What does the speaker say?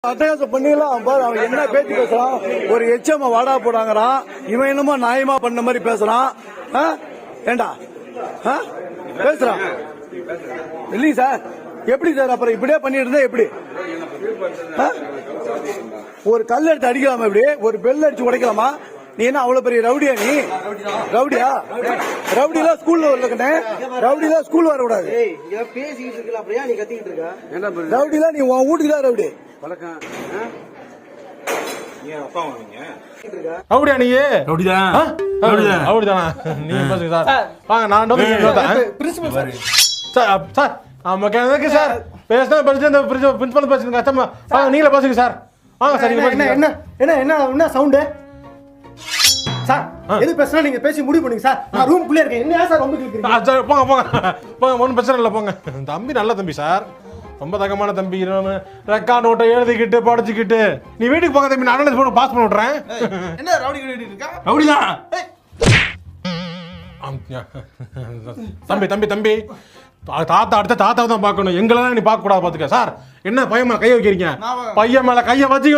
அட்டகாசம் பண்ணிடலாம் பாரு. அவன் என்ன பேச்சு பேசுறான், ஒரு எச்சமா வாடா போடாங்கிறான். இவன் என்னமோ நியாயமா பண்ண மாதிரி பேசுறான். ஏண்டா பேசுறான் இல்லைங்க சார். எப்படி சார் அப்புறம் இப்படியே பண்ணிட்டு இருந்தா எப்படி? ஒரு கல் எடுத்து அடிக்கலாமா? இப்படி ஒரு பெல் அடிச்சு உடைக்கலாமா? நீ என்ன அவ்வளவு பெரிய ரவுடியா? நீ ரவுடியா? ரவுடிலாம் ஸ்கூல்ல வரல. ரவுடிலாம் ஸ்கூல் வரக்கூடாது. ரவுடிலாம் நீ உன் வீட்டுக்கு தான் ரவுடி. ரவுடியா நீ? ரவுடிதானா நீங்க பேசுங்க சார். வாங்க நான் பிரின்சிபல் சார். ஆமா கேக்கு சார். பேசினா படிச்சு அந்த பிரின்சிபல் பேசுங்க. கஷ்டமா வாங்க நீங்களே பேசுங்க சார். வாங்க சார். என்ன என்ன என்ன என்ன என்ன சவுண்டு சார்? எது பேசுனா நீங்க பேசி முடிவு பண்ணுங்க சார். நான் ரூம்குள்ளே இருக்கேன். என்ன சார் ரொம்ப கேக்குறீங்க? சார் போங்க போங்க போங்க, ஒன்றும் பிரச்சனை இல்லை போங்க. தம்பி நல்ல தம்பி சார், ரொம்ப தகமான தம்பி. ரெக்கார்ட் நோட்டை எழுதிக்கிட்டு படிச்சுக்கிட்டு நீ வீட்டுக்கு போங்க தம்பி. நான் போட்டு பாஸ் பண்ணி விட்றேன். என்ன ரவுடி இருக்கா? ரவுடிதான் தம்பி. தம்பி தம்பி தாத்தா அடுத்த தாத்தா தான் பார்க்கணும். எங்களெல்லாம் நீ பார்க்க கூடாது. பார்த்துக்க சார். என்ன பையன் மேல கையை வைக்கிறீங்க? பையன் மேல கையை வச்சு